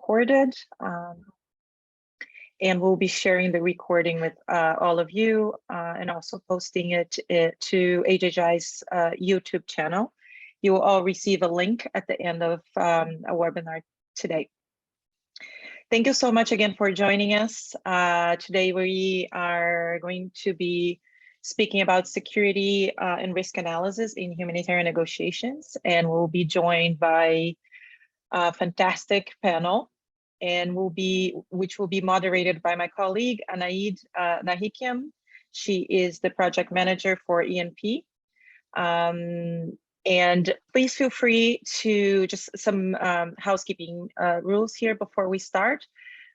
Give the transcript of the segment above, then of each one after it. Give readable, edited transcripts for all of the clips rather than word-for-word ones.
recorded, and we'll be sharing the recording with all of you and also posting it to HHI's YouTube channel. You will all receive a link at the end of a webinar today. Thank you so much again for joining us. Today we are going to be speaking about security and risk analysis in humanitarian negotiations, and we'll be joined by a fantastic panel, and which will be moderated by my colleague Anaid Nahikiam. She is the project manager for ENP. And please feel free to just some housekeeping rules here before we start.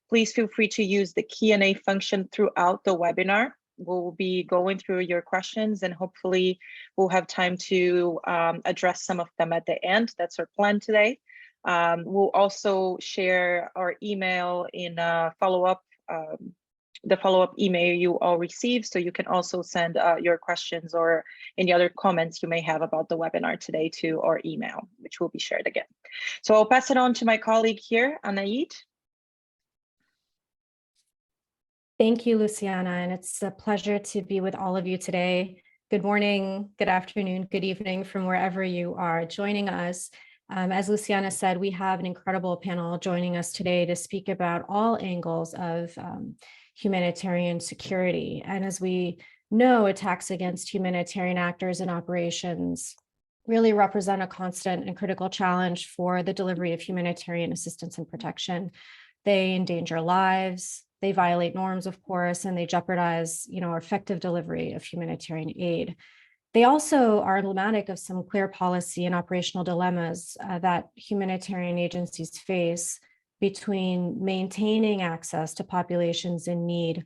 Please feel free to use the Q&A function throughout the webinar. We'll be going through your questions and hopefully we'll have time to address some of them at the end. That's our plan today. We'll also share our email in follow-up, the follow-up email you all received, so you can also send your questions or any other comments you may have about the webinar today to our email, which will be shared again. So I'll pass it on to my colleague here, Anaid. Thank you, Luciana, and it's a pleasure to be with all of you today. Good morning, good afternoon, good evening from wherever you are joining us. As Luciana said, we have an incredible panel joining us today to speak about all angles of humanitarian security. And as we know, attacks against humanitarian actors and operations really represent a constant and critical challenge for the delivery of humanitarian assistance and protection. They endanger lives, they violate norms, of course, and they jeopardize, our effective delivery of humanitarian aid. They also are emblematic of some clear policy and operational dilemmas that humanitarian agencies face between maintaining access to populations in need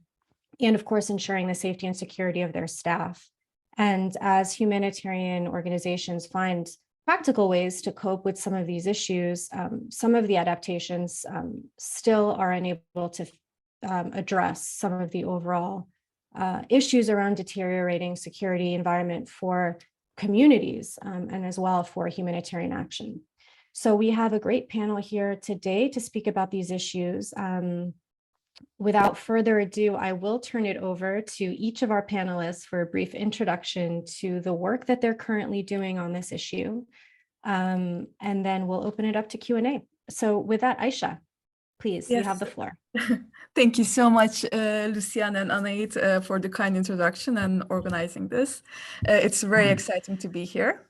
and, of course, ensuring the safety and security of their staff. And as humanitarian organizations find practical ways to cope with some of these issues, some of the adaptations still are unable to address some of the overall issues around deteriorating security environment for communities and as well for humanitarian action. So we have a great panel here today to speak about these issues. Without further ado, I will turn it over to each of our panelists for a brief introduction to the work that they're currently doing on this issue. And then we'll open it up to Q&A. So with that, Aisha, please, yes. You have the floor. Thank you so much, Luciana and Anaid, for the kind introduction and organizing this. It's very exciting to be here.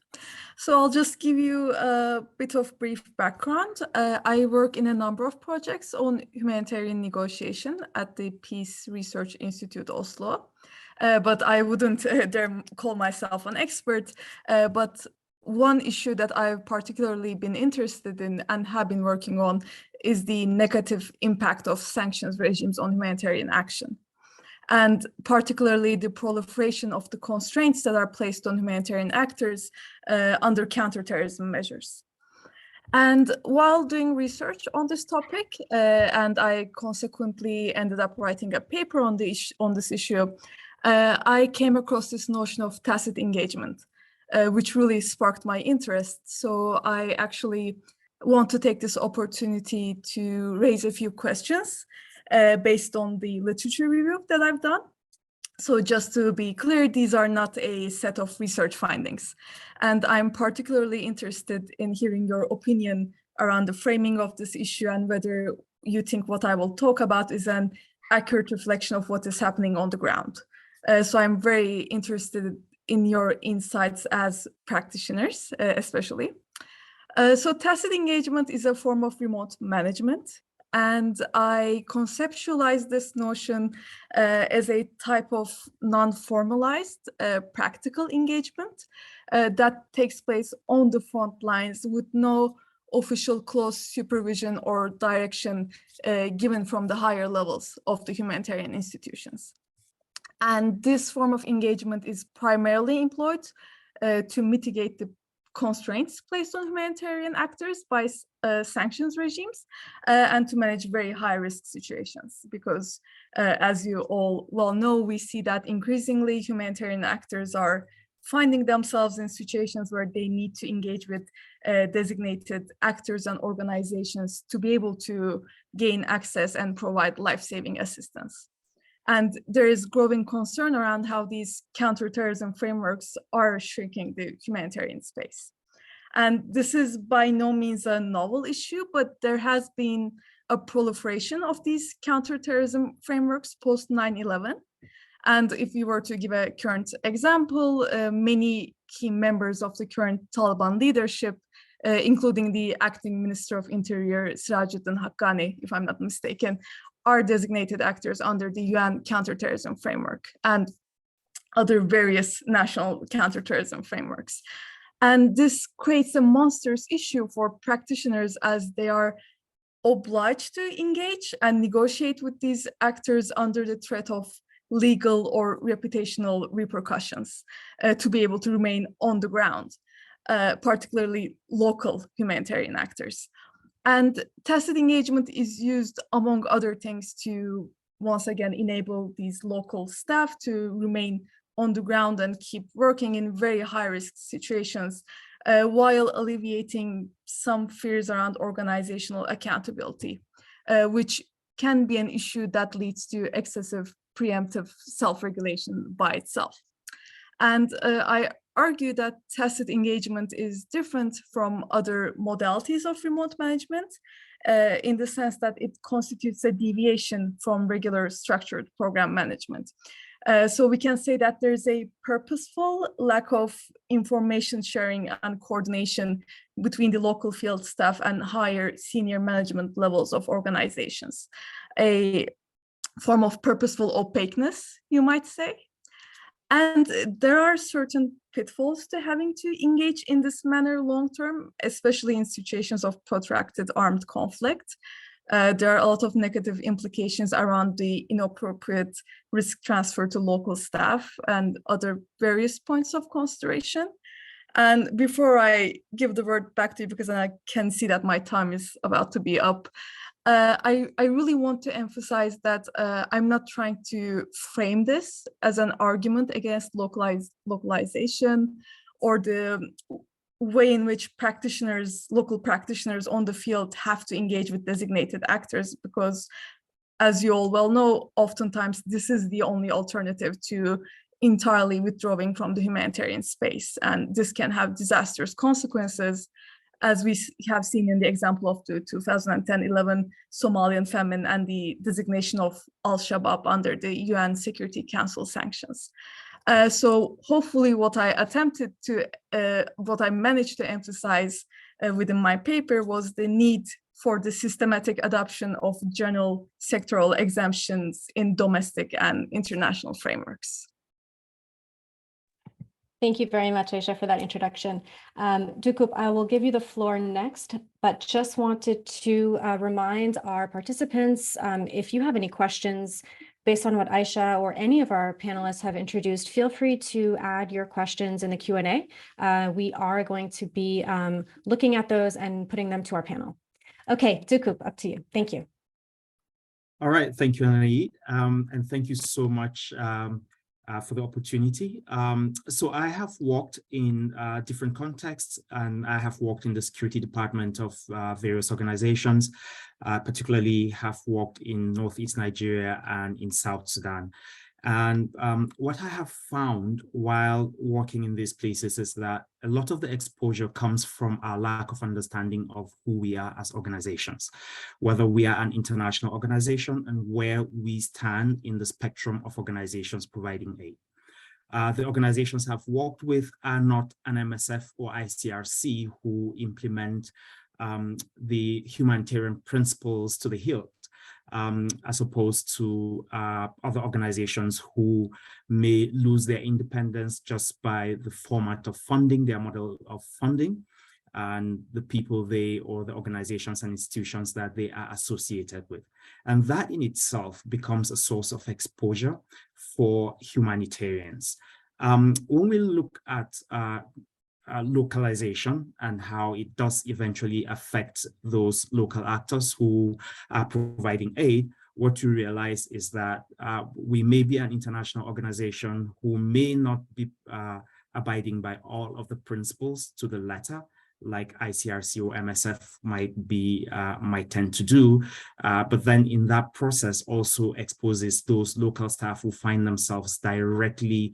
So I'll just give you a bit of brief background. I work in a number of projects on humanitarian negotiation at the Peace Research Institute Oslo, but I wouldn't dare call myself an expert. But one issue that I've particularly been interested in and have been working on is the negative impact of sanctions regimes on humanitarian action, and particularly the proliferation of the constraints that are placed on humanitarian actors under counterterrorism measures. And while doing research on this topic, and I consequently ended up writing a paper on this issue, I came across this notion of tacit engagement, which really sparked my interest. So I actually want to take this opportunity to raise a few questions based on the literature review that I've done. So just to be clear, these are not a set of research findings. And I'm particularly interested in hearing your opinion around the framing of this issue and whether you think what I will talk about is an accurate reflection of what is happening on the ground. So I'm very interested in your insights as practitioners, especially. So tacit engagement is a form of remote management, and I conceptualize this notion as a type of non-formalized practical engagement that takes place on the front lines with no official close supervision or direction given from the higher levels of the humanitarian institutions. And this form of engagement is primarily employed to mitigate the constraints placed on humanitarian actors by sanctions regimes and to manage very high-risk situations. Because as you all well know, we see that increasingly humanitarian actors are finding themselves in situations where they need to engage with designated actors and organizations to be able to gain access and provide life-saving assistance. And there is growing concern around how these counterterrorism frameworks are shrinking the humanitarian space. And this is by no means a novel issue, but there has been a proliferation of these counterterrorism frameworks post 9/11. And if we were to give a current example, many key members of the current Taliban leadership, including the acting Minister of Interior, Sirajuddin Haqqani, if I'm not mistaken, are designated actors under the UN counterterrorism framework and other various national counterterrorism frameworks. And this creates a monstrous issue for practitioners as they are obliged to engage and negotiate with these actors under the threat of legal or reputational repercussions to be able to remain on the ground, particularly local humanitarian actors. And tacit engagement is used, among other things, to once again enable these local staff to remain on the ground and keep working in very high-risk situations, while alleviating some fears around organizational accountability, which can be an issue that leads to excessive preemptive self-regulation by itself. And I argue that tacit engagement is different from other modalities of remote management in the sense that it constitutes a deviation from regular structured program management. So we can say that there's a purposeful lack of information sharing and coordination between the local field staff and higher senior management levels of organizations, a form of purposeful opaqueness, you might say. And there are certain pitfalls to having to engage in this manner long-term, especially in situations of protracted armed conflict. There are a lot of negative implications around the inappropriate risk transfer to local staff and other various points of consideration. And before I give the word back to you, because I can see that my time is about to be up, I really want to emphasize that I'm not trying to frame this as an argument against localization or the way in which local practitioners on the field have to engage with designated actors, because as you all well know, oftentimes this is the only alternative to entirely withdrawing from the humanitarian space. And this can have disastrous consequences, as we have seen in the example of the 2010-11 Somalian famine and the designation of Al-Shabaab under the UN Security Council sanctions. So hopefully what I managed to emphasize within my paper was the need for the systematic adoption of general sectoral exemptions in domestic and international frameworks. Thank you very much, Aisha, for that introduction. Dukup, I will give you the floor next, but just wanted to remind our participants, if you have any questions based on what Aisha or any of our panelists have introduced, feel free to add your questions in the Q&A. We are going to be looking at those and putting them to our panel. Okay, Dukup, up to you. Thank you. All right, thank you, Anaid, and thank you so much for the opportunity. So I have worked in different contexts, and I have worked in the security department of various organizations, particularly have worked in Northeast Nigeria and in South Sudan. And what I have found while working in these places is that a lot of the exposure comes from our lack of understanding of who we are as organizations, whether we are an international organization and where we stand in the spectrum of organizations providing aid. The organizations I've worked with are not an MSF or ICRC who implement the humanitarian principles to the hilt, as opposed to other organizations who may lose their independence just by the format of funding, their model of funding, and the people or the organizations and institutions that they are associated with. And that in itself becomes a source of exposure for humanitarians. When we look at localization and how it does eventually affect those local actors who are providing aid, what you realize is that we may be an international organization who may not be abiding by all of the principles to the letter, like ICRC or MSF might tend to do, but then in that process also exposes those local staff who find themselves directly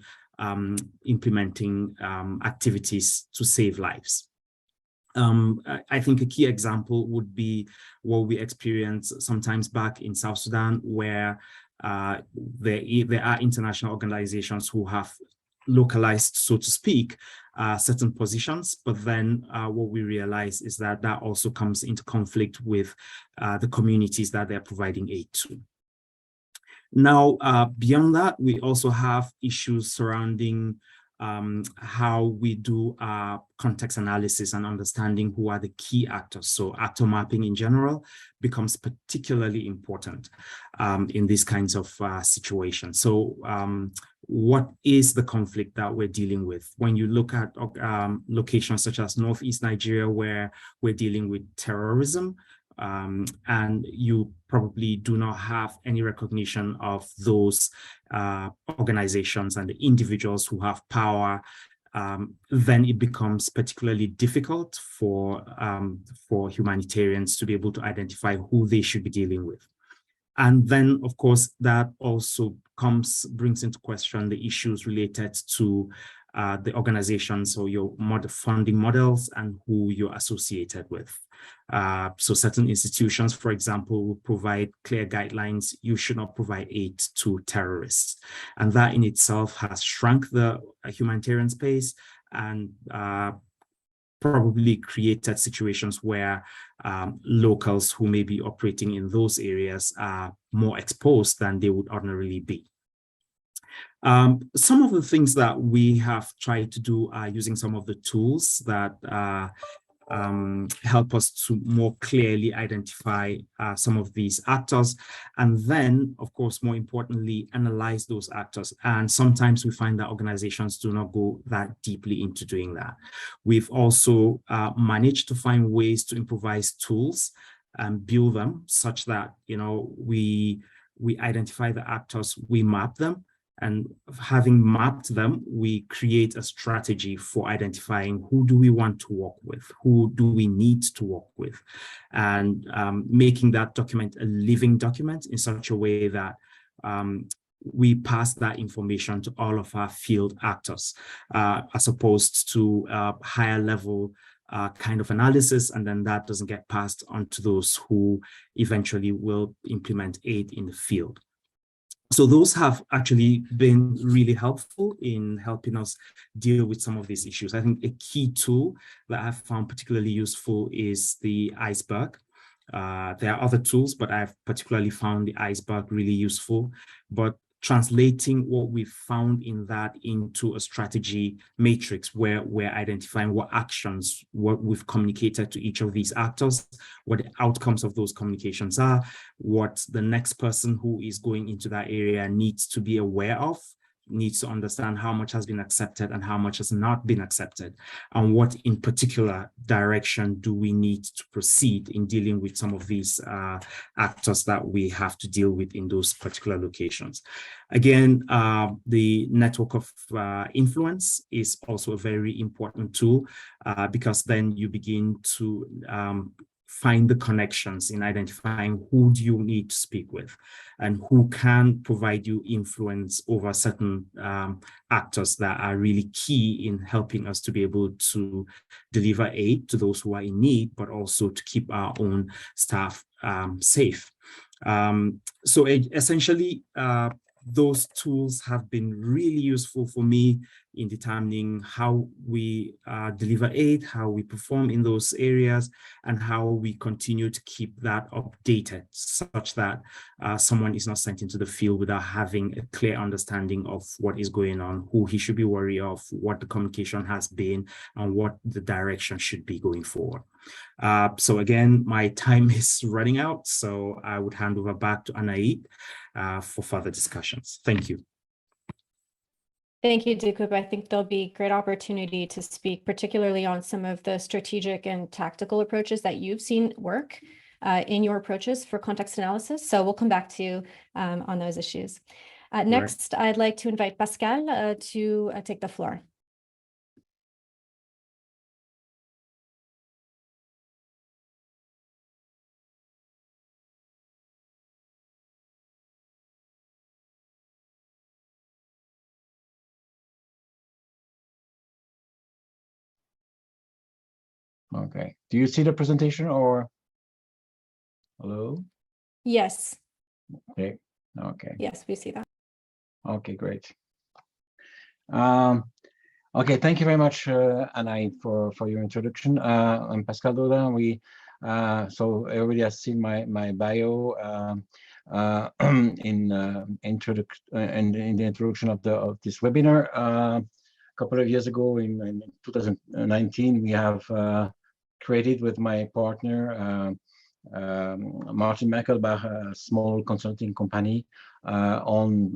implementing activities to save lives. I think a key example would be what we experienced sometimes back in South Sudan, where there are international organizations who have localized, so to speak, certain positions, but then what we realize is that that also comes into conflict with the communities that they're providing aid to. Now, beyond that, we also have issues surrounding how we do context analysis and understanding who are the key actors. So actor mapping in general becomes particularly important in these kinds of situations. So what is the conflict that we're dealing with? When you look at locations such as Northeast Nigeria, where we're dealing with terrorism, and you probably do not have any recognition of those organizations and the individuals who have power, then it becomes particularly difficult for humanitarians to be able to identify who they should be dealing with. And then, of course, that also brings into question the issues related to the organizations or your funding models and who you're associated with. So certain institutions, for example, will provide clear guidelines. You should not provide aid to terrorists. And that in itself has shrunk the humanitarian space and probably created situations where locals who may be operating in those areas are more exposed than they would ordinarily be. Some of the things that we have tried to do are using some of the tools that help us to more clearly identify some of these actors, and then, of course, more importantly, analyze those actors. And sometimes we find that organizations do not go that deeply into doing that. We've also managed to find ways to improvise tools and build them such that, you know, we identify the actors, we map them, and having mapped them, we create a strategy for identifying who do we want to work with, who do we need to work with, and making that document a living document in such a way that we pass that information to all of our field actors, as opposed to higher level kind of analysis, and then that doesn't get passed on to those who eventually will implement aid in the field. So those have actually been really helpful in helping us deal with some of these issues. I think a key tool that I've found particularly useful is the iceberg. There are other tools, but I've particularly found the iceberg really useful. But translating what we've found in that into a strategy matrix where we're identifying what actions, what we've communicated to each of these actors, what the outcomes of those communications are, what the next person who is going into that area needs to be aware of, needs to understand how much has been accepted and how much has not been accepted, and what in particular direction do we need to proceed in dealing with some of these actors that we have to deal with in those particular locations. Again, the network of influence is also a very important tool because then you begin to find the connections in identifying who do you need to speak with and who can provide you influence over certain actors that are really key in helping us to be able to deliver aid to those who are in need, but also to keep our own staff safe. So essentially, those tools have been really useful for me in determining how we deliver aid, how we perform in those areas, and how we continue to keep that updated such that someone is not sent into the field without having a clear understanding of what is going on, who he should be wary of, what the communication has been, and what the direction should be going forward. So again, my time is running out, so I would hand over back to Anaid for further discussions. Thank you. Thank you, Dikup. I think there'll be great opportunity to speak, particularly on some of the strategic and tactical approaches that you've seen work in your approaches for context analysis. So we'll come back to you on those issues. Next, I'd like to invite Pascal to take the floor. Okay. Do you see the presentation or? Hello? Yes, Okay. Okay. yes, we see that. Okay, great. Okay, thank you very much, Anaïd, for your introduction. I'm Pascal Dodin. So everybody has seen my bio in the introduction of this webinar. A couple of years ago, in 2019, we have created with my partner Martin Merkelbach a small consulting company on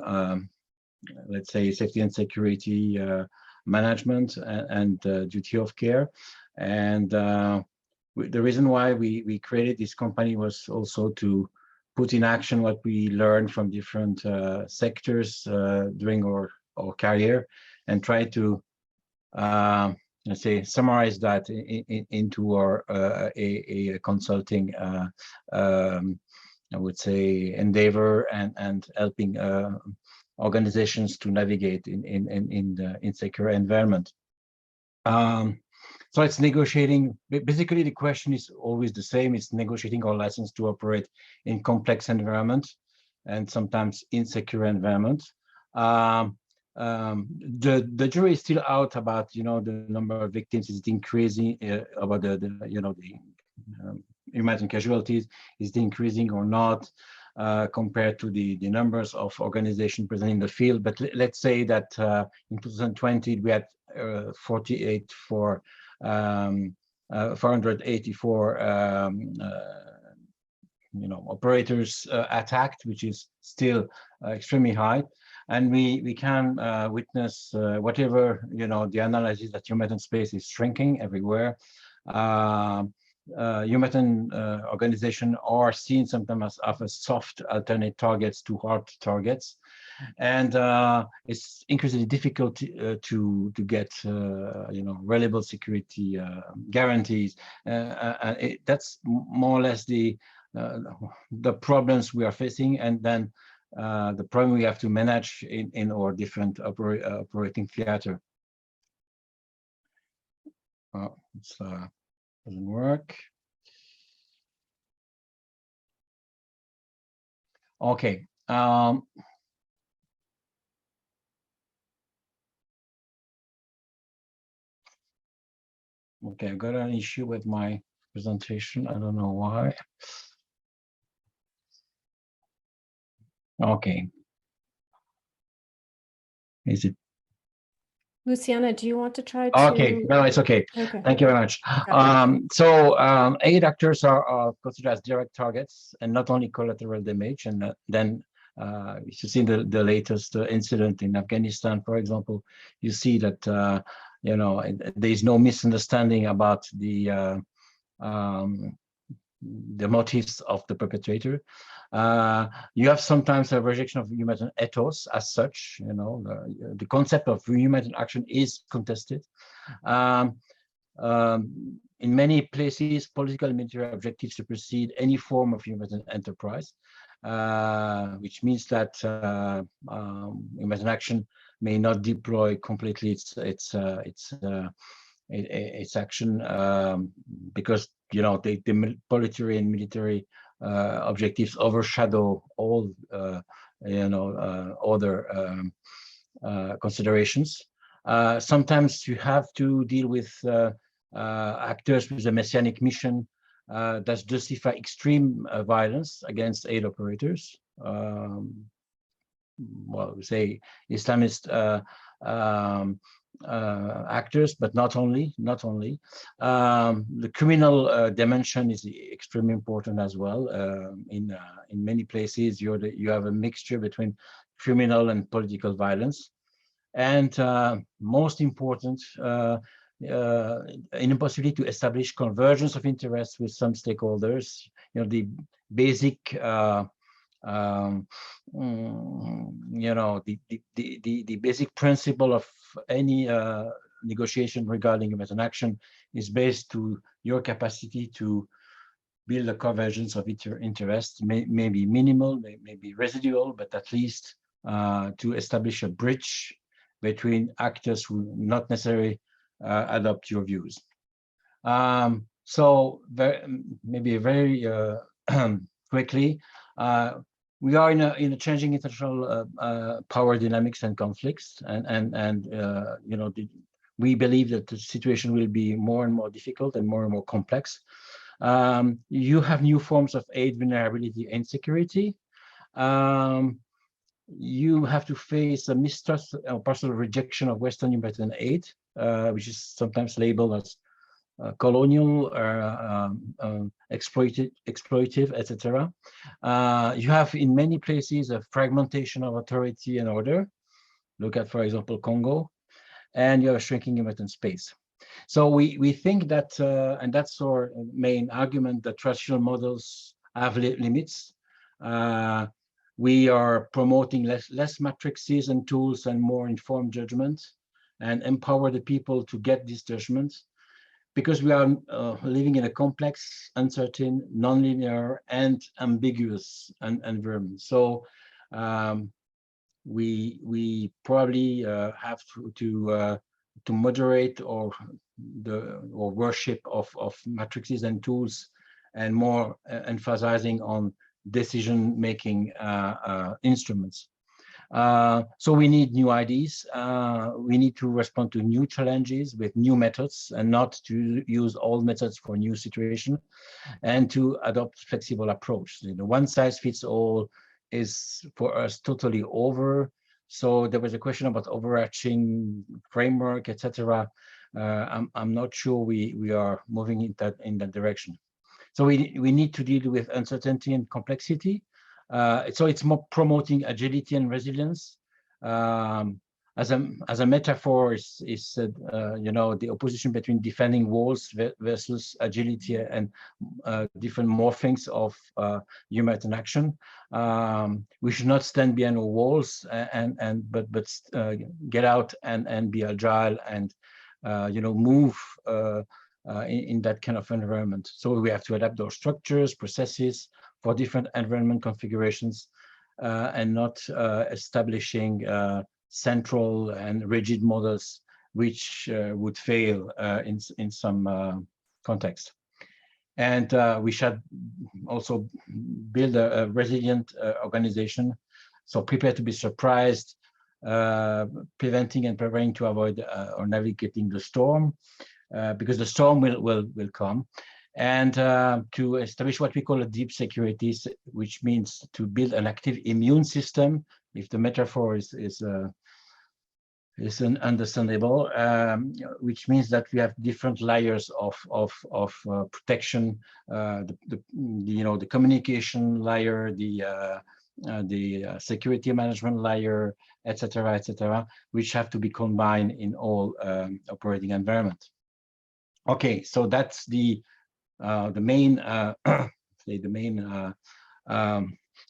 let's say safety and security management and duty of care. And the reason why we created this company was also to put in action what we learned from different sectors during our career, and try to let's say summarize that into our a consulting I would say endeavor, and helping organizations to navigate in the insecure environment. So it's negotiating. Basically, the question is always the same. It's negotiating our license to operate in complex environments and sometimes insecure environments. The jury is still out about the number of victims is increasing, about the human casualties is increasing or not, compared to the numbers of organizations present in the field. But let's say that in 2020 we had 484 operators attacked, which is still extremely high. And we can witness whatever the analysis that humanitarian space is shrinking everywhere. Humanitarian organizations are seen sometimes as soft alternate targets to hard targets, and it's increasingly difficult to get reliable security guarantees. That's more or less the problems we are facing, and then the problem we have to manage in our different operating theater. It's doesn't work. Okay. Okay, I've got an issue with my presentation. I don't know why. Okay. Is it? Luciana, do you want to try to? Okay, no, it's okay. Okay. Thank you very much. Aid actors are considered as direct targets and not only collateral damage. And then if you see the latest incident in Afghanistan, for example, you see that there is no misunderstanding about the motives of the perpetrator. You have sometimes a rejection of humanitarian ethos as such. The concept of humanitarian action is contested. In many places, political and military objectives supersede any form of humanitarian enterprise, which means that humanitarian action may not deploy completely its action because the political and military objectives overshadow all other considerations. Sometimes you have to deal with actors with a messianic mission that justify extreme violence against aid operators. Well, we say Islamist actors, but not only. The criminal dimension is extremely important as well. In many places, you have a mixture between criminal and political violence, and most important, an impossibility to establish convergence of interests with some stakeholders. The basic the basic principle of any negotiation regarding humanitarian action is based to your capacity to build a convergence of interest, maybe minimal, maybe residual, but at least to establish a bridge between actors who not necessarily adopt your views. So maybe very quickly, we are in a changing international power dynamics and conflicts, and you know, we believe that the situation will be more and more difficult and more complex. You have new forms of aid, vulnerability, and security. You have to face a mistrust or partial rejection of Western humanitarian aid, which is sometimes labeled as colonial, exploitive, etc. You have in many places a fragmentation of authority and order. Look at, for example, Congo, and you have a shrinking humanitarian space. So we think that, and that's our main argument, that traditional models have limits. We are promoting less matrices and tools and more informed judgment, and empower the people to get these judgments, because we are living in a complex, uncertain, nonlinear, and ambiguous environment. So we probably have to moderate or worship of matrices and tools, and more emphasizing on decision-making instruments. So we need new ideas. We need to respond to new challenges with new methods, and not to use old methods for new situation, and to adopt flexible approach. You know, one size fits all is for us totally over. So there was a question about overarching framework, etc. I'm not sure we are moving in that direction. So we need to deal with uncertainty and complexity. So it's more promoting agility and resilience. As a metaphor, is you know, the opposition between defending walls versus agility and different morphings of humanitarian action. We should not stand behind our walls but get out and be agile, and you know, move in that kind of environment. So we have to adapt our structures, processes for different environment configurations, and not establishing central and rigid models, which would fail in some context. And we should also build a resilient organization, so prepare to be surprised, preventing and preparing to avoid or navigating the storm, because the storm will come. And to establish what we call a deep security, which means to build an active immune system, if the metaphor is understandable, which means that we have different layers of protection, you know, the communication layer, the security management layer, etc., which have to be combined in all operating environment. Okay, so that's the main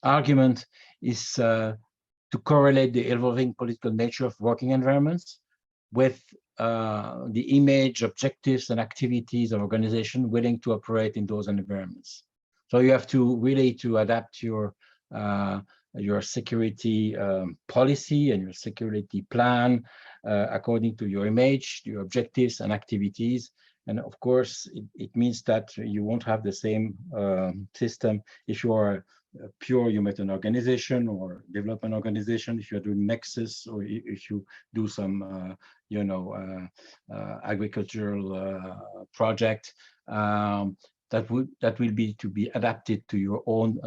argument is to correlate the evolving political nature of working environments with the image, objectives, and activities of organization willing to operate in those environments. So you have to really to adapt your security policy and your security plan according to your image, your objectives, and activities. And of course, it means that you won't have the same system if you are a pure humanitarian organization or development organization, if you're doing nexus, or if you do some, you know, agricultural project, that will be to be adapted to your own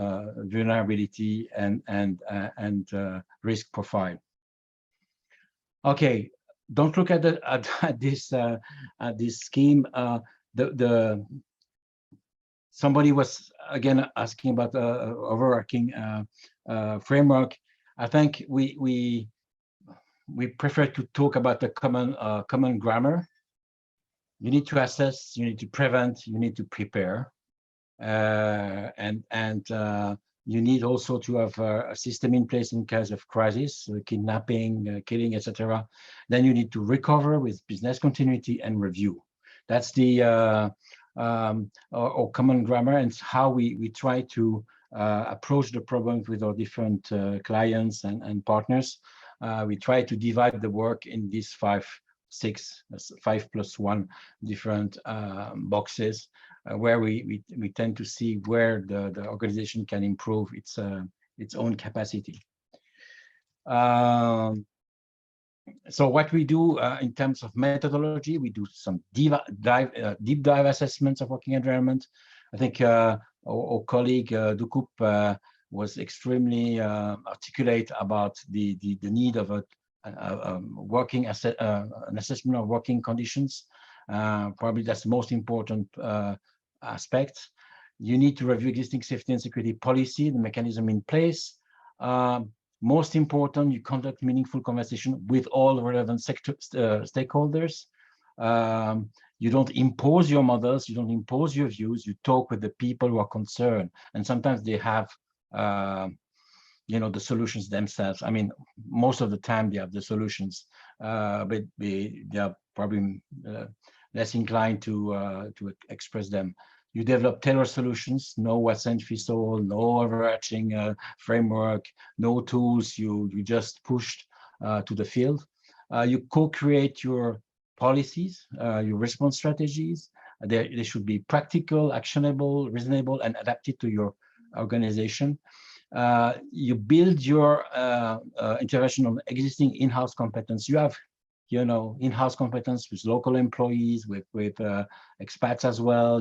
vulnerability and risk profile. Okay. Don't look at this scheme. Somebody was again asking about the overarching framework. I think we prefer to talk about the common grammar. You need to assess, you need to prevent, you need to prepare, and you need also to have a system in place in case of crisis, kidnapping, killing, etc. Then you need to recover with business continuity and review. That's the or common grammar, and how we try to approach the problems with our different clients and partners. We try to divide the work in these 5 5+1 different boxes where we tend to see where the organization can improve its own capacity. So what we do in terms of methodology, we do some deep dive assessments of working environment. I think our colleague Dukup was extremely articulate about the need of an assessment of working conditions. Probably that's the most important aspect. You need to review existing safety and security policy, the mechanism in place. Most important, you conduct meaningful conversation with all relevant stakeholders. You don't impose your models, you don't impose your views, you talk with the people who are concerned. And sometimes they have the solutions themselves. I mean, most of the time they have the solutions, but they are probably less inclined to express them. You develop tailored solutions, know what's beneficial, no overarching framework, no tools, you just pushed to the field. You co-create your policies, your response strategies. They should be practical, actionable, reasonable, and adapted to your organization. You build your intervention on existing in-house competence. You have in-house competence with local employees, with expats as well.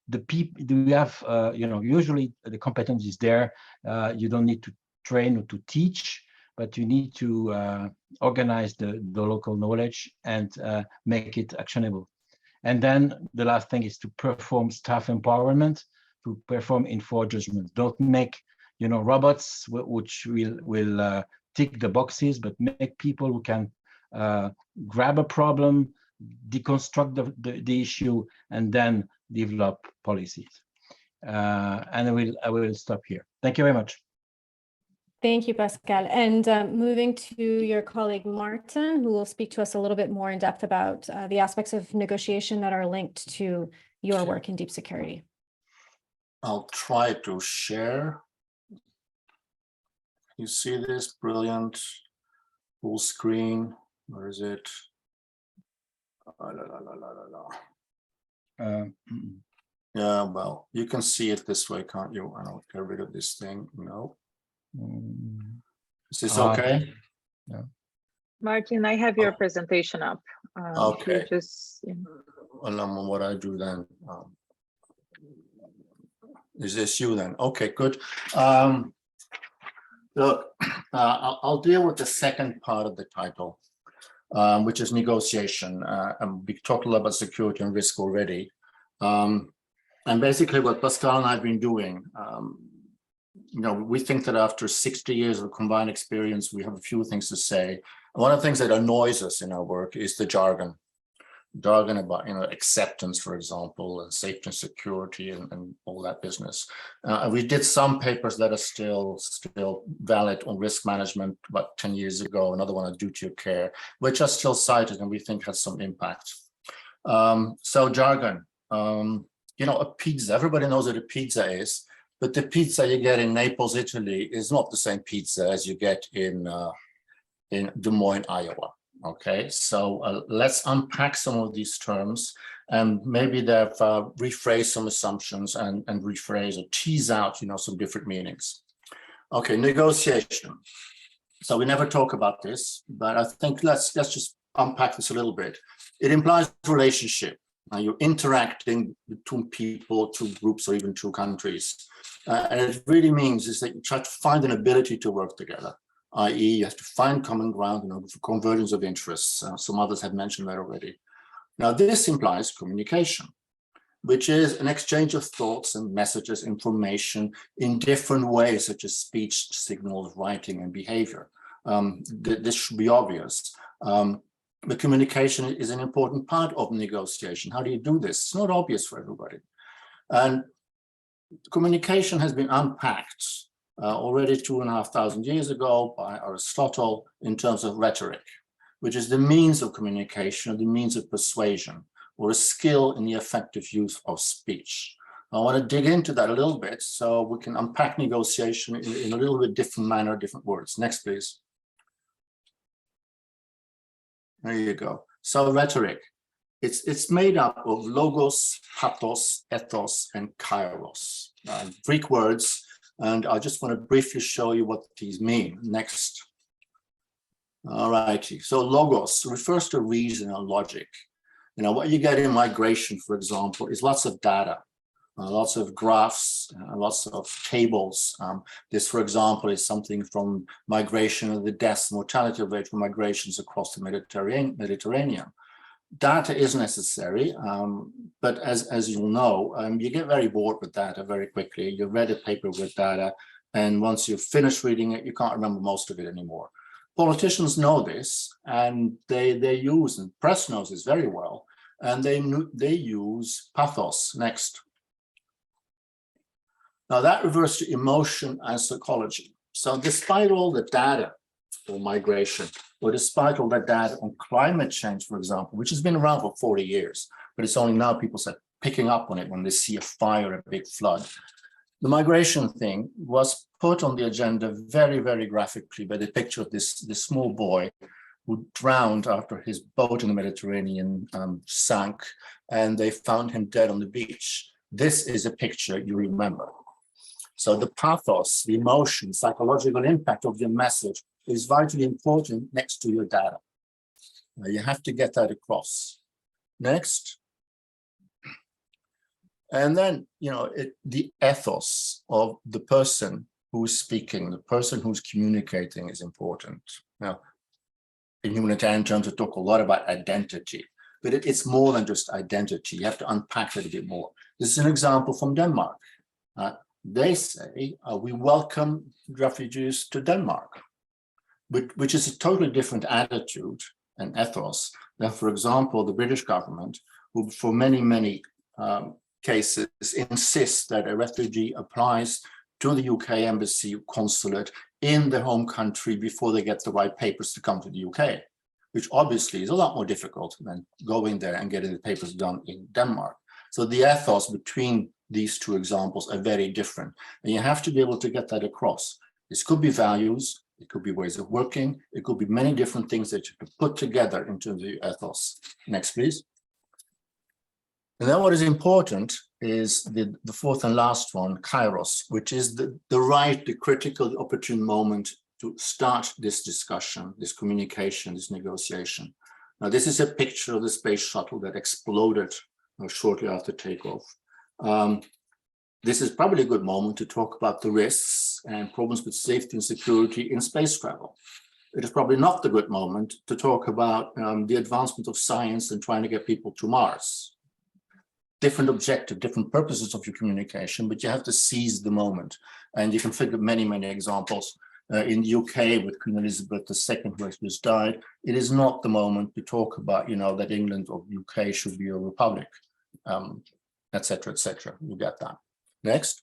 The people do you have usually the competence is there. You don't need to train or to teach, but you need to organize the local knowledge and make it actionable. And then the last thing is to perform staff empowerment, to perform informed judgment. Don't make robots which will tick the boxes, but make people who can grab a problem, deconstruct the issue, and then develop policies. And I will stop here. Thank you very much. Thank you, Pascal. And moving to your colleague, Martin, who will speak to us a little bit more in depth about the aspects of negotiation that are linked to your work in deep security. I'll try to share. You see this? Brilliant. Full screen. Where is it? Yeah, well, you can see it this way, can't you? I don't get rid of this thing. No. Is this okay? Yeah. Martin, I have your presentation up. Okay. Just, Well, what I do then? Is this you then? Okay, good. Look, I'll deal with the second part of the title, which is negotiation. And we talked a lot about security and risk already. And basically what Pascal and I have been doing, we think that after 60 years of combined experience, we have a few things to say. One of the things that annoys us in our work is the jargon about, acceptance, for example, and safety and security and all that business. We did some papers that are still valid on risk management about 10 years ago, another one on duty of care, which are still cited and we think has some impact. So jargon, a pizza, everybody knows what a pizza is, but the pizza you get in Naples, Italy is not the same pizza as you get in Des Moines, Iowa. Okay, so let's unpack some of these terms and maybe they've rephrase some assumptions and rephrase or tease out, some different meanings. Okay, negotiation. So we never talk about this, but I think let's just unpack this a little bit. It implies relationship. You're interacting between people, two groups, or even two countries. And it really means is that you try to find an ability to work together, i.e. you have to find common ground, for convergence of interests. Some others have mentioned that already. Now, this implies communication, which is an exchange of thoughts and messages, information in different ways, such as speech, signals, writing, and behavior. This should be obvious. But communication is an important part of negotiation. How do you do this? It's not obvious for everybody. And communication has been unpacked already 2,500 years ago by Aristotle in terms of rhetoric, which is the means of communication, the means of persuasion, or a skill in the effective use of speech. I want to dig into that a little bit so we can unpack negotiation in a little bit different manner, different words. Next, please. There you go. So rhetoric, it's made up of logos, pathos, ethos, and kairos, Greek words. And I just want to briefly show you what these mean. Next. All righty. So logos refers to reason and logic. You know, what you get in migration, for example, is lots of data, lots of graphs, lots of tables. This, for example, is something from migration of the deaths, mortality rate for migrations across the Mediterranean. Data is necessary, but as you'll know, you get very bored with data very quickly. You read a paper with data, and once you've finished reading it, you can't remember most of it anymore. Politicians know this, and they use, and press knows this very well, and they use pathos. Next. Now that refers to emotion and psychology. So despite all the data for migration, or despite all that data on climate change, for example, which has been around for 40 years, but it's only now people start picking up on it when they see a fire, a big flood. The migration thing was put on the agenda very, very graphically by the picture of this small boy who drowned after his boat in the Mediterranean sank, and they found him dead on the beach. This is a picture you remember. So the pathos, the emotion, psychological impact of your message is vitally important next to your data. You have to get that across. Next. And then, you know, the ethos of the person who's speaking, the person who's communicating is important. Now, in humanitarian terms, we talk a lot about identity, but it's more than just identity. You have to unpack it a bit more. This is an example from Denmark. They say, we welcome refugees to Denmark, which is a totally different attitude and ethos than, for example, the British government, who for many, many cases insists that a refugee applies to the UK embassy consulate in their home country before they get the right papers to come to the UK, which obviously is a lot more difficult than going there and getting the papers done in Denmark. So the ethos between these two examples are very different, and you have to be able to get that across. This could be values, it could be ways of working, it could be many different things that you could put together into the ethos. Next, please. And then what is important is the fourth and last one, kairos, which is the right, the critical, opportune moment to start this discussion, this communication, this negotiation. Now, this is a picture of the space shuttle that exploded shortly after takeoff. This is probably a good moment to talk about the risks and problems with safety and security in space travel. It is probably not the good moment to talk about the advancement of science and trying to get people to Mars. Different objective, different purposes of your communication, but you have to seize the moment. And you can think of many, many examples. In the UK with Queen Elizabeth II, who has just died, it is not the moment to talk about, you know, that England or UK should be a republic, et cetera, et cetera. You get that. Next.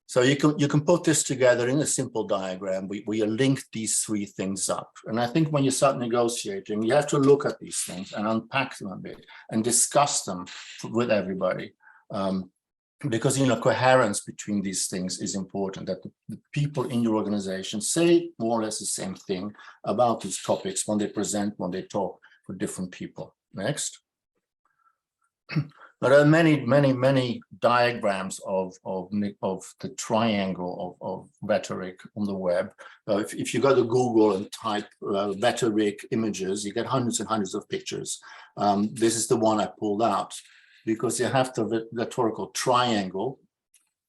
So you can put this together in a simple diagram where you link these three things up. And I think when you start negotiating, you have to look at these things and unpack them a bit and discuss them with everybody. Because, you know, coherence between these things is important, that the people in your organization say more or less the same thing about these topics when they present, when they talk for different people. Next. There are many, many, many diagrams of the triangle of rhetoric on the web. If you go to Google and type rhetoric images, you get hundreds and hundreds of pictures. This is the one I pulled out because you have the rhetorical triangle,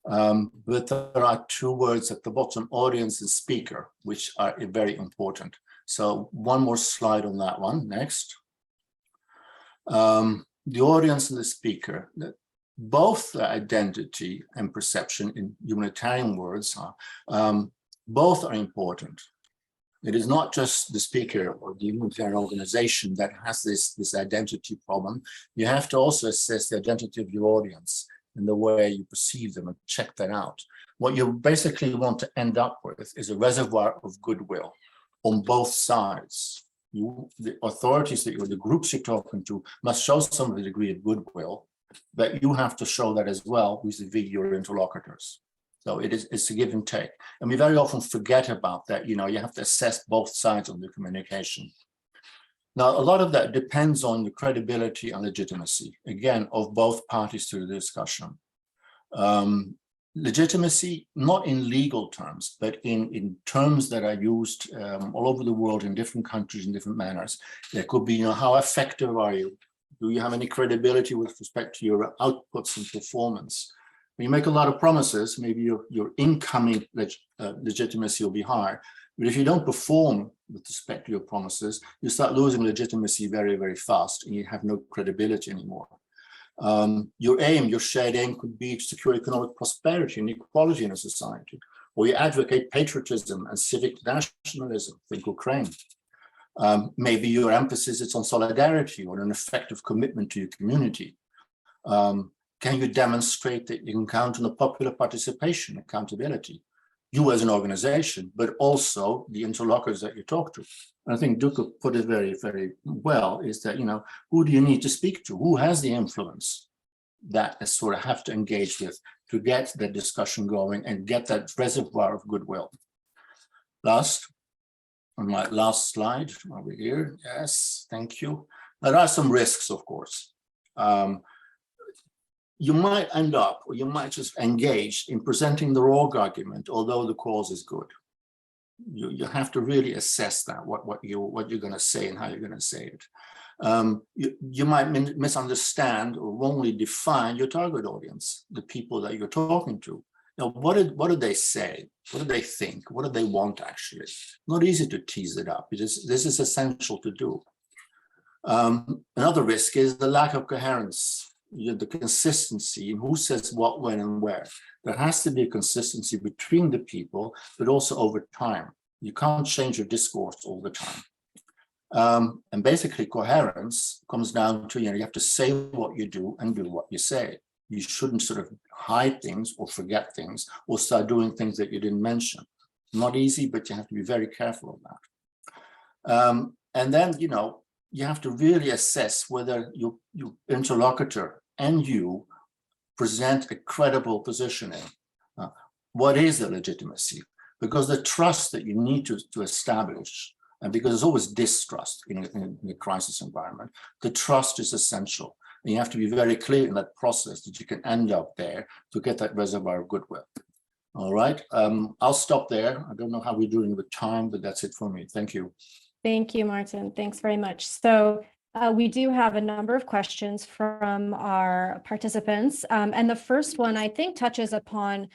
but there are two words at the bottom, audience and speaker, which are very important. So one more slide on that one. Next. The audience and the speaker, both identity and perception in humanitarian words, both are important. It is not just the speaker or the humanitarian organization that has this identity problem. You have to also assess the identity of your audience and the way you perceive them and check that out. What you basically want to end up with is a reservoir of goodwill on both sides. The authorities that the groups you're talking to must show some degree of goodwill, but you have to show that as well vis-a-vis your interlocutors. So it's a give and take. And we very often forget about that. You know, you have to assess both sides of the communication. Now, a lot of that depends on the credibility and legitimacy, again, of both parties to the discussion. Legitimacy, not in legal terms, but in terms that are used all over the world in different countries in different manners. There could be, how effective are you? Do you have any credibility with respect to your outputs and performance? When you make a lot of promises, maybe your incoming legitimacy will be higher. But if you don't perform with respect to your promises, you start losing legitimacy very, very fast, and you have no credibility anymore. Your aim, your shared aim could be to secure economic prosperity and equality in a society, or you advocate patriotism and civic nationalism, think Ukraine. Maybe your emphasis is on solidarity or an effective commitment to your community. Can you demonstrate that you can count on the popular participation, accountability, you as an organization, but also the interlocutors that you talk to? And I think Duka put it very, very well, is that, who do you need to speak to? Who has the influence that you sort of have to engage with to get the discussion going and get that reservoir of goodwill? Last, on my last slide, over here, yes, thank you. There are some risks, of course. You might end up, or you might just engage in presenting the wrong argument, although the cause is good. You have to really assess that, what you're going to say and how you're going to say it. You might misunderstand or wrongly define your target audience, the people that you're talking to. What do they say? What do they think? What do they want, actually? Not easy to tease it up. This is essential to do. Another risk is the lack of coherence. The consistency in who says what, when, and where. There has to be a consistency between the people, but also over time. You can't change your discourse all the time. And basically, coherence comes down to, you have to say what you do and do what you say. You shouldn't sort of hide things or forget things or start doing things that you didn't mention. Not easy, but you have to be very careful of that. And then, you have to really assess whether your interlocutor and you present a credible positioning. What is the legitimacy? Because the trust that you need to establish, and because there's always distrust in a crisis environment, the trust is essential. And you have to be very clear in that process that you can end up there to get that reservoir of goodwill. All right, I'll stop there. I don't know how we're doing with time, but that's it for me. Thank you. Thank you, Martin. Thanks very much. So we do have a number of questions from our participants. And the first one, I think, touches upon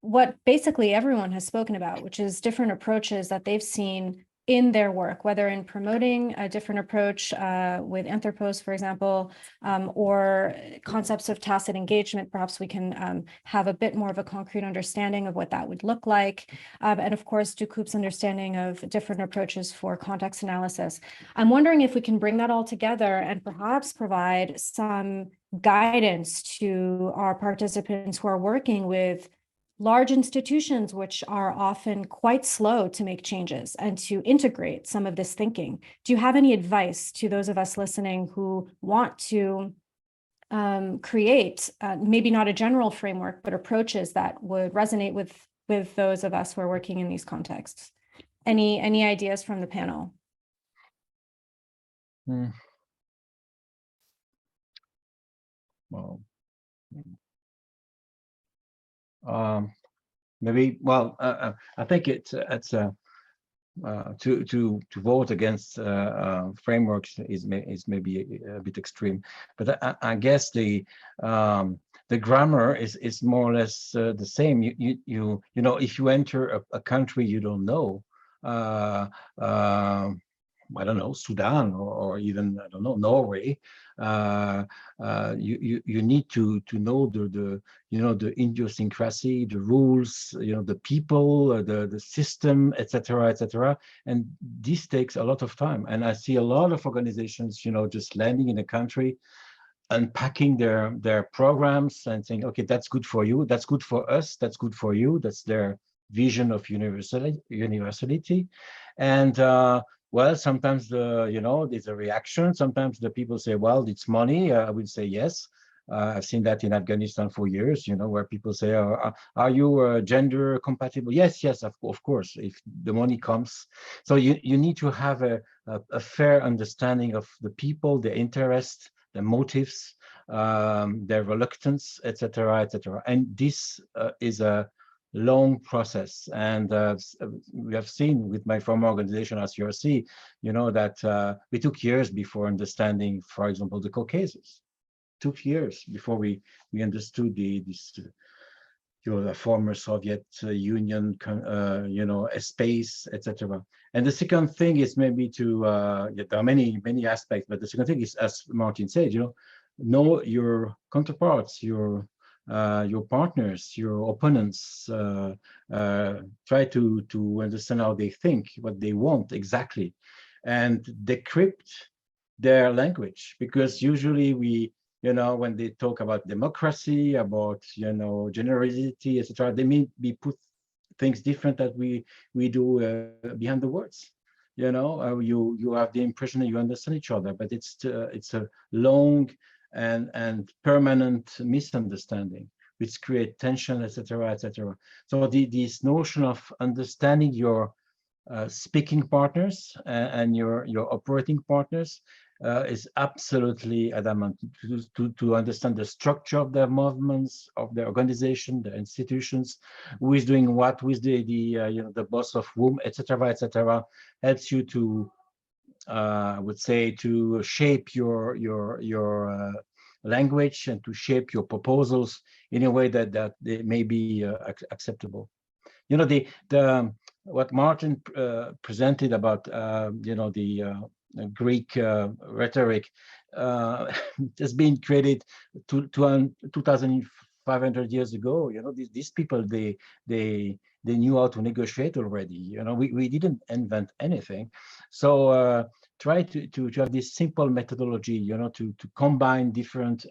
what basically everyone has spoken about, which is different approaches that they've seen in their work, whether in promoting a different approach with Anthropos, for example, or concepts of tacit engagement. Perhaps we can have a bit more of a concrete understanding of what that would look like. And of course, Dukoop's understanding of different approaches for context analysis. I'm wondering if we can bring that all together and perhaps provide some guidance to our participants who are working with large institutions, which are often quite slow to make changes and to integrate some of this thinking. Do you have any advice to those of us listening who want to create maybe not a general framework, but approaches that would resonate with those of us who are working in these contexts? Any ideas from the panel? Well, maybe. Well, I think it's to vote against frameworks is maybe a bit extreme, but I guess the grammar is more or less the same. You know, if you enter a country you don't know, I don't know, Sudan or even, I don't know, Norway, you need to know the idiosyncrasy, the rules, the people, the system, etc. And this takes a lot of time. And I see a lot of organizations, just landing in a country, unpacking their programs and saying, okay, that's good for you, that's good for us, that's good for you. That's their vision of universality. And well, sometimes there's a reaction. Sometimes the people say, well, it's money. I would say yes. I've seen that in Afghanistan for years, where people say, are you gender compatible? Yes, of course, if the money comes. So you need to have a fair understanding of the people, their interests, their motives, their reluctance, etc., etc. And this is a long process. And we have seen with my former organization, SCRC, that we took years before understanding, for example, the Caucasus. Took years before we understood the former Soviet Union, space, etc. And the second thing is maybe to there are many aspects, but the second thing is, as Martin said, know your counterparts, your partners, your opponents. Try to understand how they think, what they want exactly, and decrypt their language, because usually when they talk about democracy, about generosity, etc., they may be put things different that we do behind the words. You have the impression that you understand each other, but it's a long and permanent misunderstanding, which create tension, etc., etc. So this notion of understanding your speaking partners and your operating partners is absolutely adamant to understand the structure of their movements, of their organization, the institutions, who is doing what, who is the boss of whom, etc., etc. Helps you to, I would say, to shape your language and to shape your proposals in a way that they may be acceptable. What Martin presented about the Greek rhetoric has been created 2,500 years ago. These people, they knew how to negotiate already. We didn't invent anything. So try to have this simple methodology, to combine different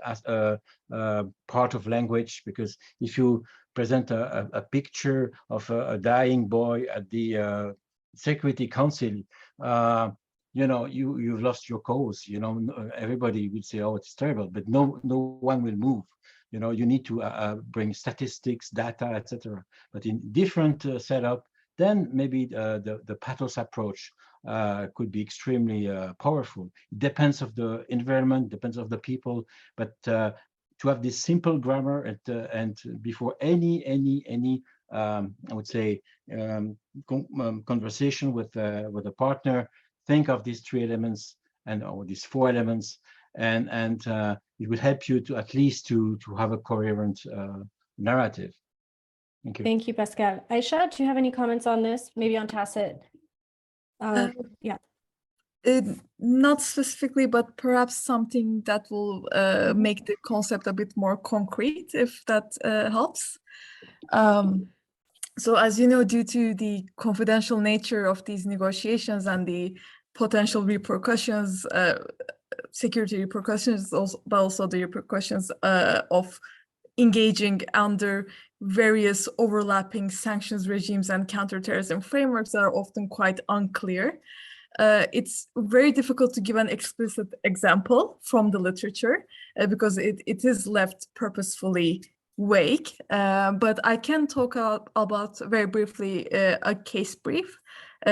part of language, because if you present a picture of a dying boy at the Security Council, you've lost your cause. Everybody would say, oh, it's terrible, but no one will move. You need to bring statistics, data, etc. But in different setup, then maybe the pathos approach could be extremely powerful. It depends of the environment, depends of the people, but to have this simple grammar and before any I would say conversation with a partner, think of these three elements or these four elements, and it will help you to at least to have a coherent narrative. Thank you. Thank you, Pascal. Aisha, do you have any comments on this? Maybe on Tacit? Yeah. Not specifically, but perhaps something that will make the concept a bit more concrete, if that helps. So as you know, due to the confidential nature of these negotiations and the potential repercussions, security repercussions, but also the repercussions of engaging under various overlapping sanctions regimes and counterterrorism frameworks that are often quite unclear. It's very difficult to give an explicit example from the literature because it is left purposefully vague. But I can talk about very briefly a case brief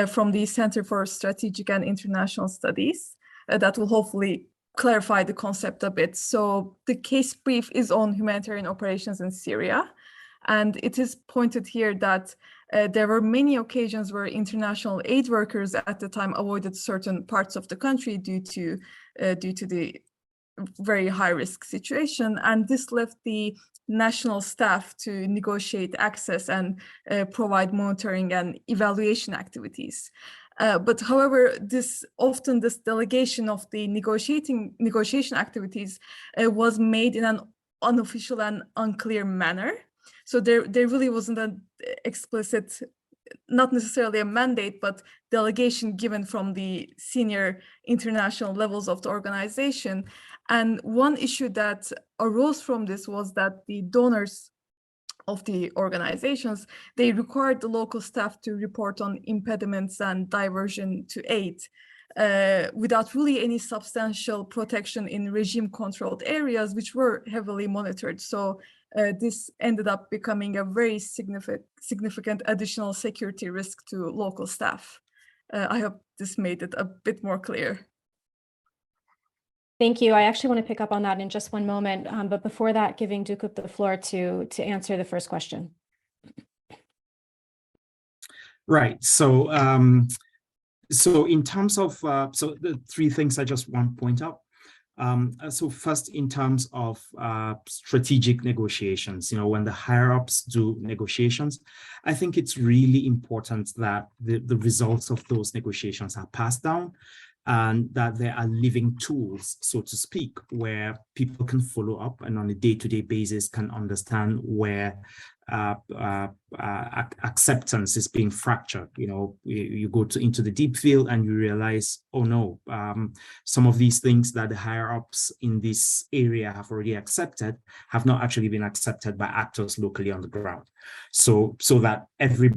from the Center for Strategic and International Studies that will hopefully clarify the concept a bit. So the case brief is on humanitarian operations in Syria. And it is pointed here that there were many occasions where international aid workers at the time avoided certain parts of the country due to the very high-risk situation. And this left the national staff to negotiate access and provide monitoring and evaluation activities. But however, this delegation of the negotiation activities was made in an unofficial and unclear manner. So there really wasn't an explicit, not necessarily a mandate, but delegation given from the senior international levels of the organization. And one issue that arose from this was that the donors of the organizations, they required the local staff to report on impediments and diversion to aid. without really any substantial protection in regime-controlled areas, which were heavily monitored. So this ended up becoming a very significant additional security risk to local staff. I hope this made it a bit more clear. Thank you. I actually want to pick up on that in just one moment, but before that, giving Dukup the floor to answer the first question. Right. So, so in terms of so the three things I just want to point out. So first, in terms of strategic negotiations, when the higher ups do negotiations, I think it's really important that the results of those negotiations are passed down, and that there are living tools, so to speak, where people can follow up and on a day-to-day basis can understand where acceptance is being fractured. You go into the deep field and you realize, oh no, some of these things that the higher ups in this area have already accepted have not actually been accepted by actors locally on the ground. So that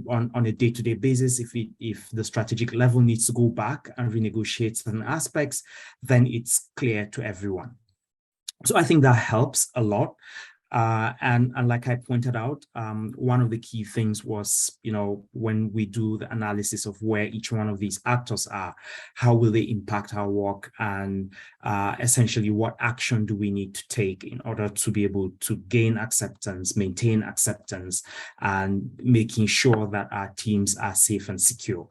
on a day-to-day basis, if the strategic level needs to go back and renegotiate certain aspects, then it's clear to everyone. So I think that helps a lot. And like I pointed out, one of the key things was, when we do the analysis of where each one of these actors are, how will they impact our work, and essentially what action do we need to take in order to be able to gain acceptance, maintain acceptance, and making sure that our teams are safe and secure.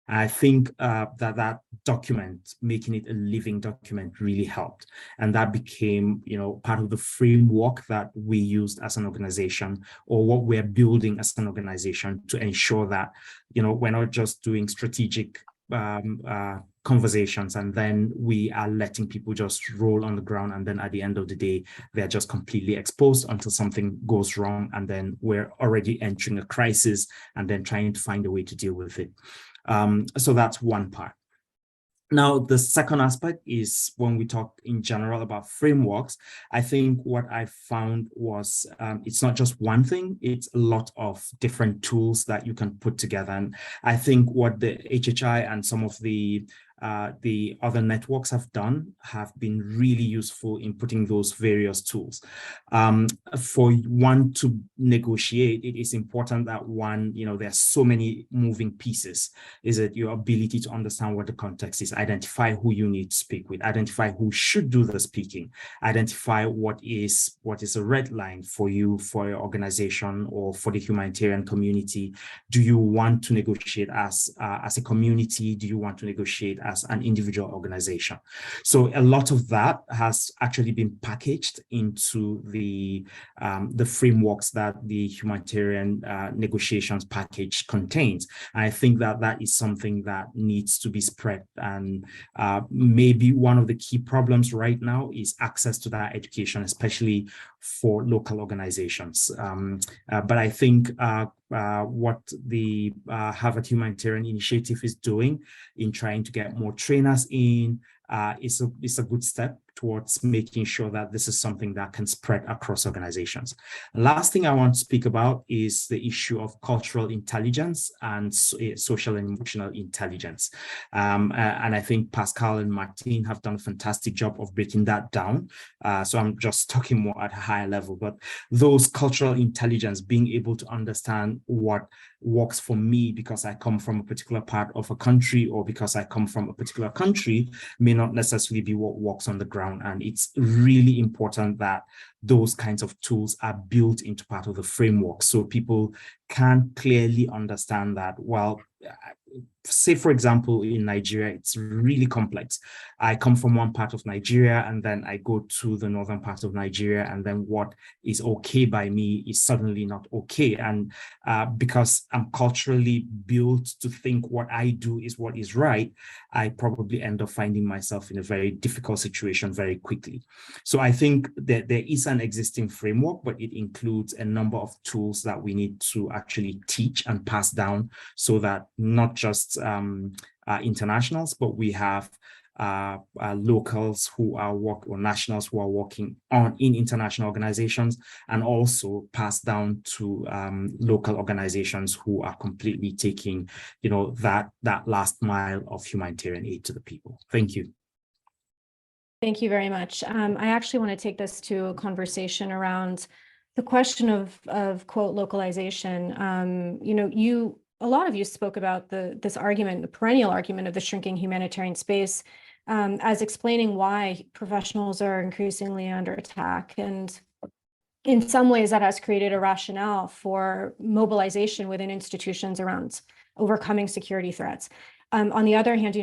I think that document, making it a living document, really helped. And that became, part of the framework that we used as an organization, or what we're building as an organization, to ensure that, we're not just doing strategic conversations and then we are letting people just roll on the ground, and then at the end of the day, they're just completely exposed until something goes wrong, and then we're already entering a crisis and then trying to find a way to deal with it. So that's one part. Now, the second aspect is when we talk in general about frameworks, I think what I found was it's not just one thing, it's a lot of different tools that you can put together. And I think what the HHI and some of the other networks have done have been really useful in putting those various tools. For one to negotiate, it is important that there are so many moving pieces. Is it your ability to understand what the context is, identify who you need to speak with, identify who should do the speaking, identify what is a red line for you, for your organization, or for the humanitarian community. Do you want to negotiate as a community? Do you want to negotiate as an individual organization? So a lot of that has actually been packaged into the frameworks that the humanitarian negotiations package contains. And I think that is something that needs to be spread. And maybe one of the key problems right now is access to that education, especially for local organizations. But I think what the Harvard Humanitarian Initiative is doing in trying to get more trainers in is a good step towards making sure that this is something that can spread across organizations. The last thing I want to speak about is the issue of cultural intelligence and social and emotional intelligence. And I think Pascal and Martin have done a fantastic job of breaking that down. So I'm just talking more at a higher level, but those cultural intelligence, being able to understand what works for me because I come from a particular part of a country, or because I come from a particular country, may not necessarily be what works on the ground. And it's really important that those kinds of tools are built into part of the framework, so people can clearly understand that, well, say, for example, in Nigeria, it's really complex. I come from one part of Nigeria and then I go to the northern part of Nigeria, and then what is okay by me is suddenly not okay. And because I'm culturally built to think what I do is what is right, I probably end up finding myself in a very difficult situation very quickly. So I think that there is an existing framework, but it includes a number of tools that we need to actually teach and pass down, so that not just internationals, but we have locals who are or nationals who are working in international organizations, and also pass down to local organizations who are completely taking, that last mile of humanitarian aid to the people. Thank you. Thank you very much. I actually want to take this to a conversation around the question of quote localization. A lot of you spoke about this argument, the perennial argument of the shrinking humanitarian space, as explaining why professionals are increasingly under attack. And in some ways that has created a rationale for mobilization within institutions around overcoming security threats. On the other hand,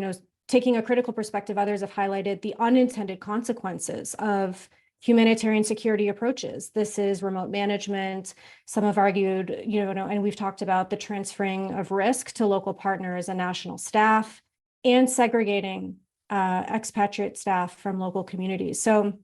taking a critical perspective, others have highlighted the unintended consequences of humanitarian security approaches. This is remote management. Some have argued, and we've talked about the transferring of risk to local partners and national staff, and segregating expatriate staff from local communities. So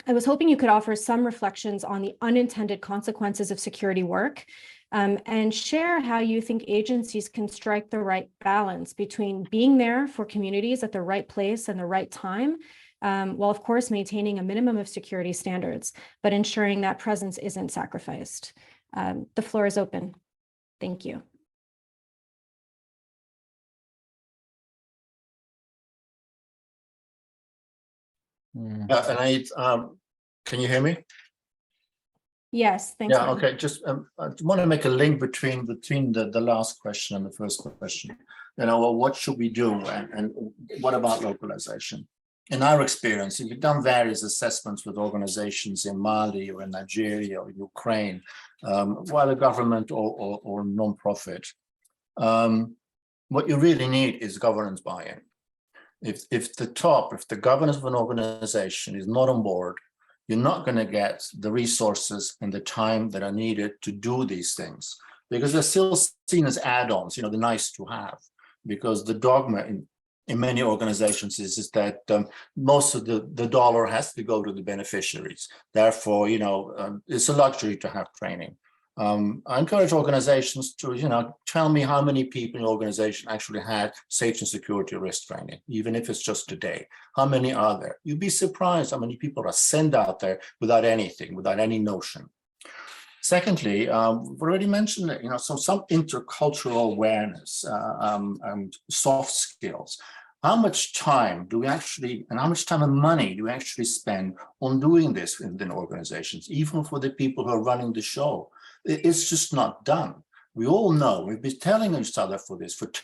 I was hoping you could offer some reflections on the unintended consequences of security work, and share how you think agencies can strike the right balance between being there for communities at the right place and the right time, while of course maintaining a minimum of security standards, but ensuring that presence isn't sacrificed. The floor is open. Thank you. Can you hear me? Yes, thanks. Yeah, Martin. okay. Just I want to make a link between the last question and the first question. What should we do, and what about localization? In our experience, we've done various assessments with organizations in Mali or in Nigeria or Ukraine, whether government or non-profit. What you really need is governance buy-in. If the governance of an organization is not on board, you're not going to get the resources and the time that are needed to do these things, because they're still seen as add-ons, the nice to have, because the dogma in many organizations is that most of the dollar has to go to the beneficiaries. Therefore, it's a luxury to have training. I encourage organizations to, tell me how many people in the organization actually had safety and security risk training, even if it's just a day. How many are there? You'd be surprised how many people are sent out there without anything, without any notion. Secondly, we've already mentioned that, some intercultural awareness and soft skills. How much time do we actually, and how much time and money do we actually spend on doing this within organizations, even for the people who are running the show? It's just not done. We all know, we've been telling each other for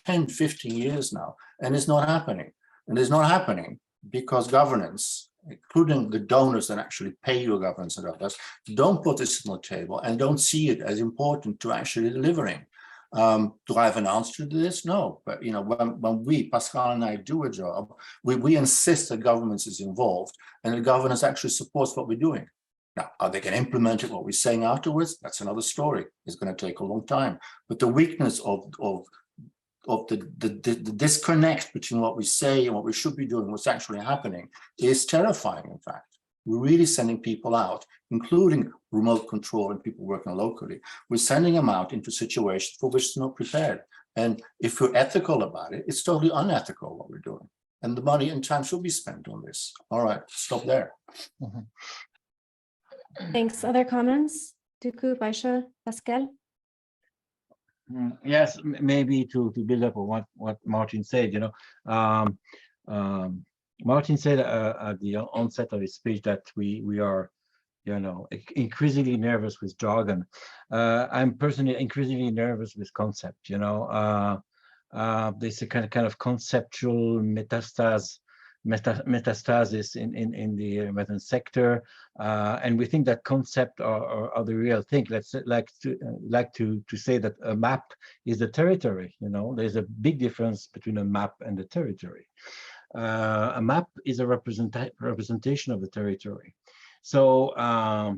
10, 15 years now, and it's not happening. And it's not happening because governance, including the donors that actually pay your governance and others, don't put this on the table and don't see it as important to actually delivering. Do I have an answer to this? No, but when we, Pascal and I, do a job, we insist that governance is involved and the governance actually supports what we're doing. Now, are they going to implement it, what we're saying afterwards? That's another story. It's going to take a long time. But the weakness of the disconnect between what we say and what we should be doing, what's actually happening, is terrifying, in fact. We're really sending people out, including remote control and people working locally. We're sending them out into situations for which they're not prepared. And if we're ethical about it, it's totally unethical what we're doing. And the money and time should be spent on this. All right, stop there. Mm-hmm. Thanks. Other comments? Duku, Baisha, Pascal? Yes, maybe to build up on what Martin said, Martin said at the onset of his speech that we are, increasingly nervous with jargon. I'm personally increasingly nervous with concept. There's a kind of conceptual metastasis in the humanitarian sector, and we think that concept are the real thing. Let's like to say that a map is the territory. There's a big difference between a map and the territory. A map is a representation of the territory. So a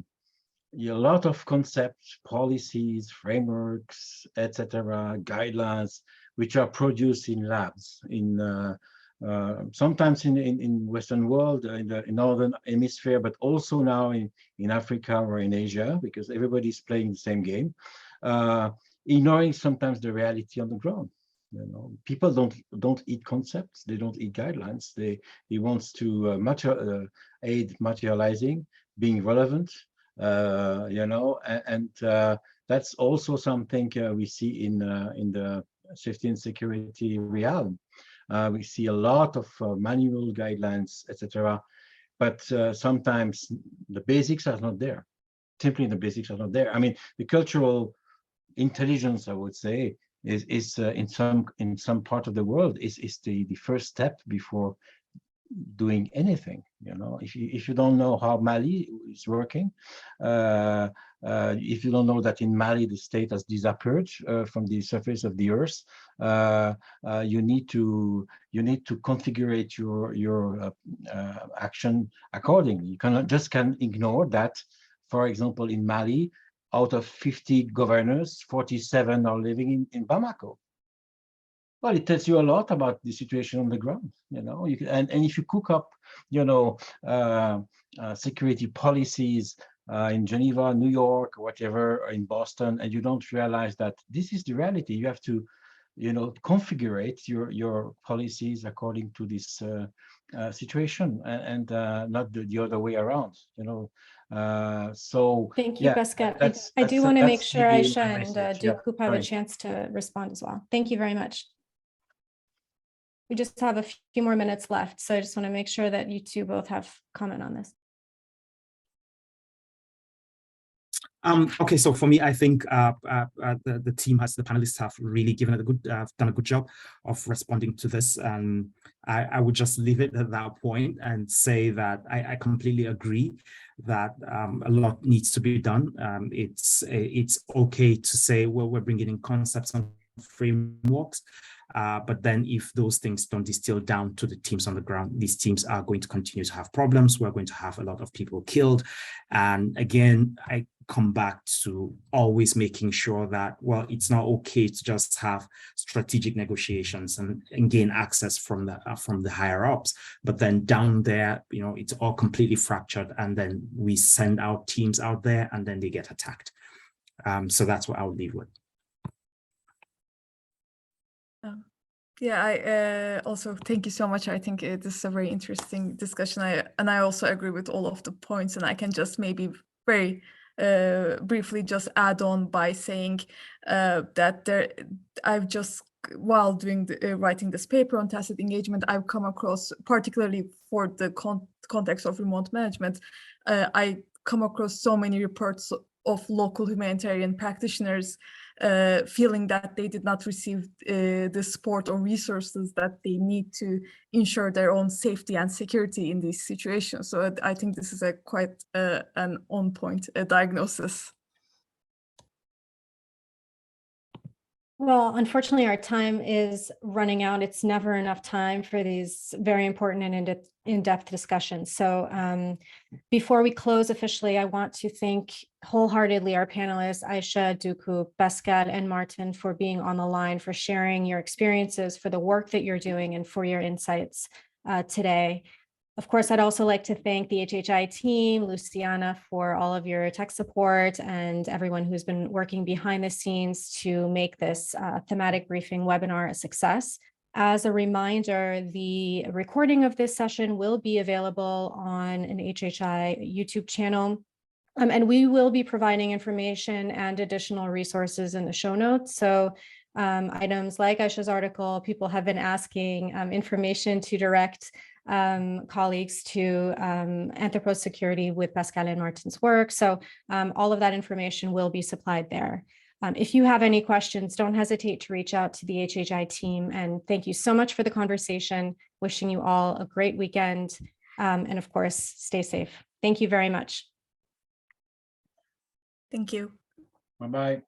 lot of concepts, policies, frameworks, etc., guidelines, which are produced in labs, sometimes in Western world, in the Northern Hemisphere, but also now in Africa or in Asia, because everybody's playing the same game, ignoring sometimes the reality on the ground. You know, people don't eat concepts. They don't eat guidelines. They want to aid materializing, being relevant. You know, and that's also something we see in the safety and security realm. We see a lot of manual guidelines, etc. But sometimes the basics are not there. Simply the basics are not there. I mean, the cultural intelligence, I would say, is in some part of the world is the first step before doing anything. You know, if you don't know how Mali is working, if you don't know that in Mali the state has disappeared from the surface of the earth, you need to configure your action accordingly. You cannot just ignore that. For example, in Mali, out of 50 governors, 47 are living in Bamako. Well, it tells you a lot about the situation on the ground, you know. And if you cook up, you know, security policies in Geneva, New York, whatever, or in Boston, and you don't realize that this is the reality, you have to, you know, configure your policies according to this situation, and not the other way around, you know. So thank you, yeah, Pascal. I do want to make sure Aisha and Ducoup have a chance to respond as well. Thank you very much. We just have a few more minutes left, so I just want to make sure that you two both have comment on this. Okay, so for me, I think the panelists have really given it done a good job of responding to this. And I would just leave it at that point and say that I completely agree that a lot needs to be done. It's okay to say, well, we're bringing in concepts and frameworks, but then if those things don't distill down to the teams on the ground, these teams are going to continue to have problems. We're going to have a lot of people killed. And again, I come back to always making sure that, well, it's not okay to just have strategic negotiations and gain access from the higher ups, but then down there, you know, it's all completely fractured, and then we send our teams out there and then they get attacked. So that's what I would leave with. Yeah, I also thank you so much. I think this is a very interesting discussion. I also agree with all of the points, and I can just maybe very briefly just add on by saying that I've just, while doing writing this paper on tacit engagement, I've come across, particularly for the context of remote management, I come across so many reports of local humanitarian practitioners feeling that they did not receive the support or resources that they need to ensure their own safety and security in these situations. So I think this is a quite an on-point diagnosis. Well, unfortunately, our time is running out. It's never enough time for these very important and in-depth discussions. So before we close officially, I want to thank wholeheartedly our panelists, Aisha, Ducoup, Pascal, and Martin, for being on the line, for sharing your experiences, for the work that you're doing, and for your insights today. Of course, I'd also like to thank the HHI team, Luciana, for all of your tech support, and everyone who's been working behind the scenes to make this thematic briefing webinar a success. As a reminder, the recording of this session will be available on an HHI YouTube channel, and we will be providing information and additional resources in the show notes. So items like Aisha's article, people have been asking information to direct colleagues to Anthropos Security with Pascal and Martin's work. So all of that information will be supplied there. If you have any questions, don't hesitate to reach out to the HHI team. And thank you so much for the conversation. Wishing you all a great weekend. And of course, stay safe. Thank you very much. Thank you. Bye-bye.